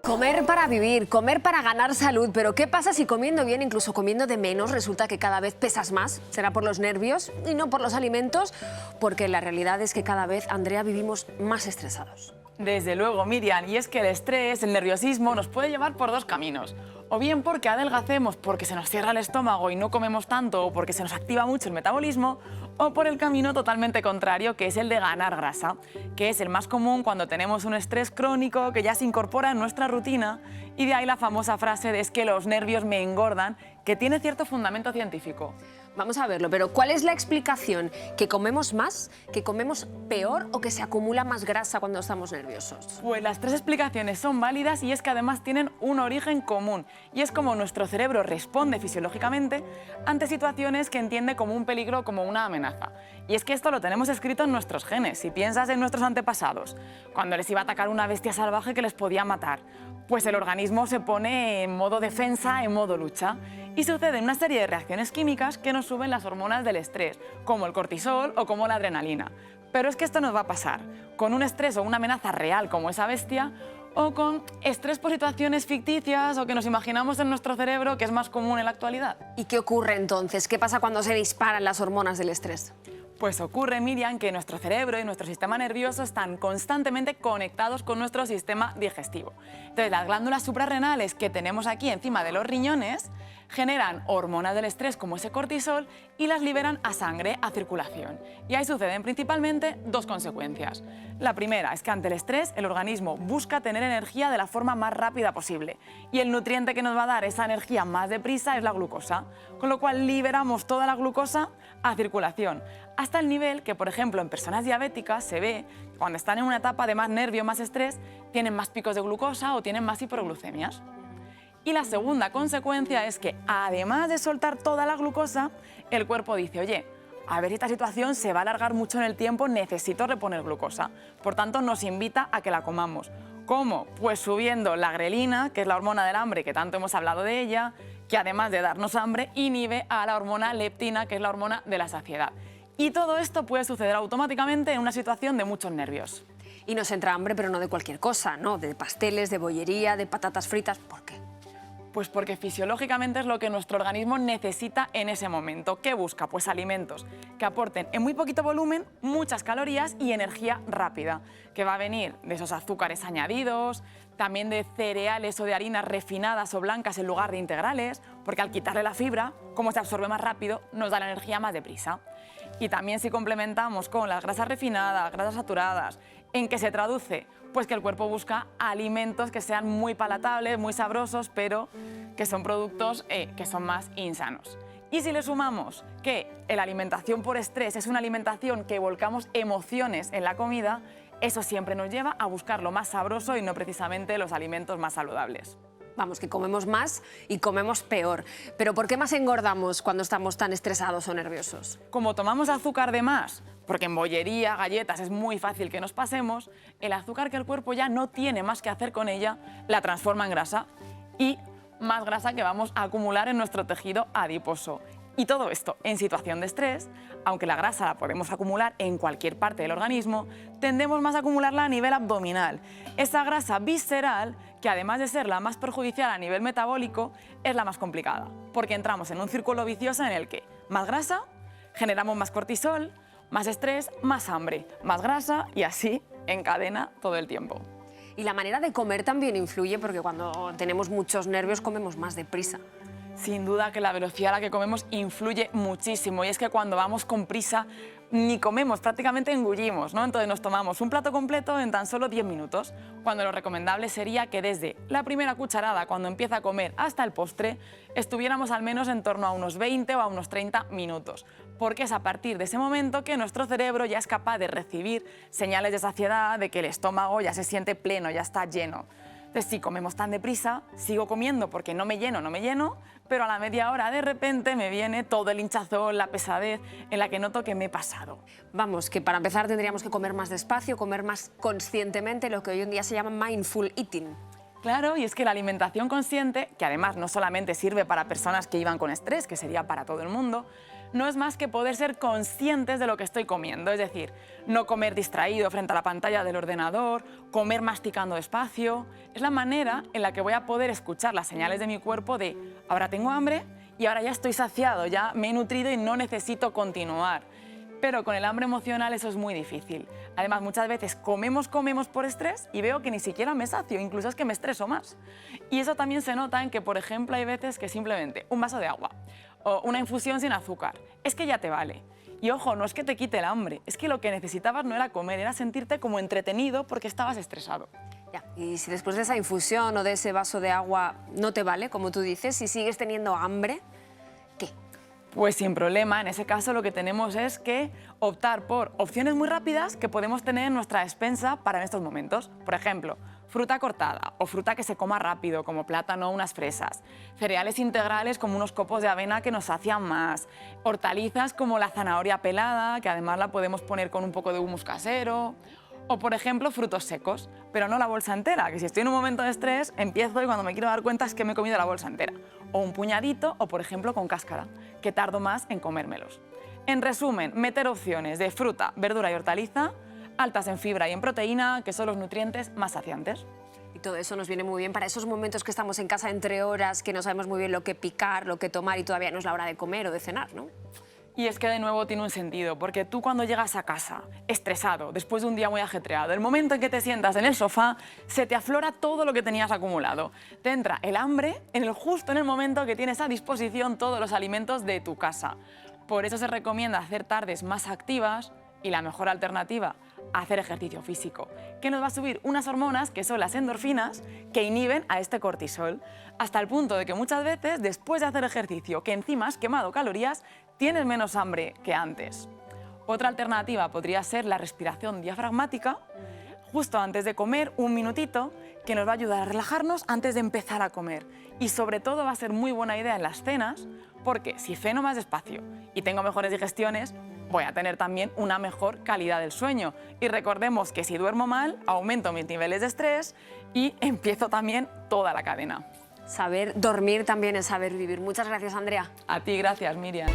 Comer para vivir, comer para ganar salud, pero ¿qué pasa si comiendo bien, incluso comiendo de menos, resulta que cada vez pesas más? ¿Será por los nervios y no por los alimentos? Porque la realidad es que cada vez, Andrea, vivimos más estresados. Desde luego, Miriam, y es que el estrés, el nerviosismo nos puede llevar por dos caminos. O bien porque adelgacemos porque se nos cierra el estómago y no comemos tanto o porque se nos activa mucho el metabolismo, o por el camino totalmente contrario, que es el de ganar grasa, que es el más común cuando tenemos un estrés crónico que ya se incorpora en nuestra rutina, y de ahí la famosa frase de es que los nervios me engordan, que tiene cierto fundamento científico. Vamos a verlo, pero ¿cuál es la explicación? ¿Que comemos más, que comemos peor o que se acumula más grasa cuando estamos nerviosos? Pues las tres explicaciones son válidas y es que además tienen un origen común, y es como nuestro cerebro responde fisiológicamente ante situaciones que entiende como un peligro o como una amenaza. Y es que esto lo tenemos escrito en nuestros genes. Si piensas en nuestros antepasados, cuando les iba a atacar una bestia salvaje que les podía matar, pues el organismo se pone en modo defensa, en modo lucha, y suceden una serie de reacciones químicas que nos suben las hormonas del estrés, como el cortisol o como la adrenalina. Pero es que esto nos va a pasar con un estrés o una amenaza real como esa bestia, o con estrés por situaciones ficticias o que nos imaginamos en nuestro cerebro, que es más común en la actualidad. ¿Y qué ocurre entonces? ¿Qué pasa cuando se disparan las hormonas del estrés? Pues ocurre, Miriam, que nuestro cerebro y nuestro sistema nervioso están constantemente conectados con nuestro sistema digestivo. Entonces, las glándulas suprarrenales que tenemos aquí encima de los riñones generan hormonas del estrés como ese cortisol y las liberan a sangre, a circulación. Y ahí suceden principalmente dos consecuencias. La primera es que ante el estrés el organismo busca tener energía de la forma más rápida posible, y el nutriente que nos va a dar esa energía más deprisa es la glucosa, con lo cual liberamos toda la glucosa a circulación, hasta el nivel que, por ejemplo, en personas diabéticas se ve que cuando están en una etapa de más nervio, más estrés, tienen más picos de glucosa o tienen más hiperglucemias. Y la segunda consecuencia es que, además de soltar toda la glucosa, el cuerpo dice, oye, a ver si esta situación se va a alargar mucho en el tiempo, necesito reponer glucosa. Por tanto, nos invita a que la comamos. ¿Cómo? Pues subiendo la grelina, que es la hormona del hambre, que tanto hemos hablado de ella, que además de darnos hambre, inhibe a la hormona leptina, que es la hormona de la saciedad. Y todo esto puede suceder automáticamente en una situación de muchos nervios. Y nos entra hambre, pero no de cualquier cosa, ¿no? De pasteles, de bollería, de patatas fritas. ¿Por qué? Pues porque fisiológicamente es lo que nuestro organismo necesita en ese momento. ¿Qué busca? Pues alimentos que aporten en muy poquito volumen muchas calorías y energía rápida, que va a venir de esos azúcares añadidos, también de cereales o de harinas refinadas o blancas en lugar de integrales, porque al quitarle la fibra, como se absorbe más rápido, nos da la energía más deprisa. Y también si complementamos con las grasas refinadas, grasas saturadas, ¿en qué se traduce? Pues que el cuerpo busca alimentos que sean muy palatables, muy sabrosos, pero que son productos que son más insanos. Y si le sumamos que la alimentación por estrés es una alimentación que volcamos emociones en la comida, eso siempre nos lleva a buscar lo más sabroso y no precisamente los alimentos más saludables. Vamos, que comemos más y comemos peor. Pero ¿por qué más engordamos cuando estamos tan estresados o nerviosos? Como tomamos azúcar de más, porque en bollería, galletas es muy fácil que nos pasemos, el azúcar que el cuerpo ya no tiene más que hacer con ella, la transforma en grasa, y más grasa que vamos a acumular en nuestro tejido adiposo. Y todo esto en situación de estrés, aunque la grasa la podemos acumular en cualquier parte del organismo, tendemos más a acumularla a nivel abdominal. Esa grasa visceral, que además de ser la más perjudicial a nivel metabólico, es la más complicada, porque entramos en un círculo vicioso en el que más grasa, generamos más cortisol, más estrés, más hambre, más grasa, y así encadena todo el tiempo. Y la manera de comer también influye, porque cuando tenemos muchos nervios comemos más deprisa. Sin duda que la velocidad a la que comemos influye muchísimo, y es que cuando vamos con prisa ni comemos, prácticamente engullimos, ¿no? Entonces nos tomamos un plato completo en tan solo 10 minutos, cuando lo recomendable sería que desde la primera cucharada, cuando empieza a comer, hasta el postre, estuviéramos al menos en torno a unos 20 o a unos 30 minutos, porque es a partir de ese momento que nuestro cerebro ya es capaz de recibir señales de saciedad, de que el estómago ya se siente pleno, ya está lleno. Entonces, si comemos tan deprisa, sigo comiendo porque no me lleno, pero a la media hora de repente me viene todo el hinchazón, la pesadez, en la que noto que me he pasado. Vamos, que para empezar tendríamos que comer más despacio, comer más conscientemente, lo que hoy en día se llama mindful eating. Claro, y es que la alimentación consciente, que además no solamente sirve para personas que iban con estrés, que sería para todo el mundo, no es más que poder ser conscientes de lo que estoy comiendo, es decir, no comer distraído frente a la pantalla del ordenador, comer masticando despacio. Es la manera en la que voy a poder escuchar las señales de mi cuerpo de ahora tengo hambre y ahora ya estoy saciado, ya me he nutrido y no necesito continuar. Pero con el hambre emocional eso es muy difícil. Además, muchas veces comemos por estrés y veo que ni siquiera me sacio, incluso es que me estreso más. Y eso también se nota en que, por ejemplo, hay veces que simplemente un vaso de agua o una infusión sin azúcar, es que ya te vale. Y ojo, no es que te quite el hambre, es que lo que necesitabas no era comer, era sentirte como entretenido porque estabas estresado. Ya. Y si después de esa infusión o de ese vaso de agua no te vale, como tú dices, si sigues teniendo hambre, ¿qué? Pues sin problema, en ese caso lo que tenemos es que optar por opciones muy rápidas que podemos tener en nuestra despensa para estos momentos. Por ejemplo, fruta cortada o fruta que se coma rápido, como plátano o unas fresas. Cereales integrales como unos copos de avena que nos sacian más. Hortalizas como la zanahoria pelada, que además la podemos poner con un poco de hummus casero. O, por ejemplo, frutos secos, pero no la bolsa entera, que si estoy en un momento de estrés, empiezo y cuando me quiero dar cuenta es que me he comido la bolsa entera. O un puñadito, o por ejemplo con cáscara, que tardo más en comérmelos. En resumen, meter opciones de fruta, verdura y hortaliza, altas en fibra y en proteína, que son los nutrientes más saciantes. Y todo eso nos viene muy bien para esos momentos que estamos en casa entre horas, que no sabemos muy bien lo que picar, lo que tomar y todavía no es la hora de comer o de cenar, ¿no? Y es que de nuevo tiene un sentido, porque tú cuando llegas a casa, estresado, después de un día muy ajetreado, el momento en que te sientas en el sofá, se te aflora todo lo que tenías acumulado. Te entra el hambre justo en el momento que tienes a disposición todos los alimentos de tu casa. Por eso se recomienda hacer tardes más activas y la mejor alternativa, hacer ejercicio físico, que nos va a subir unas hormonas que son las endorfinas que inhiben a este cortisol, hasta el punto de que muchas veces después de hacer ejercicio, que encima has quemado calorías, tienes menos hambre que antes. Otra alternativa podría ser la respiración diafragmática, justo antes de comer, un minutito, que nos va a ayudar a relajarnos antes de empezar a comer. Y sobre todo va a ser muy buena idea en las cenas, porque si ceno más despacio y tengo mejores digestiones, voy a tener también una mejor calidad del sueño. Y recordemos que si duermo mal, aumento mis niveles de estrés y empiezo también toda la cadena. Saber dormir también es saber vivir. Muchas gracias, Andrea. A ti, gracias, Miriam.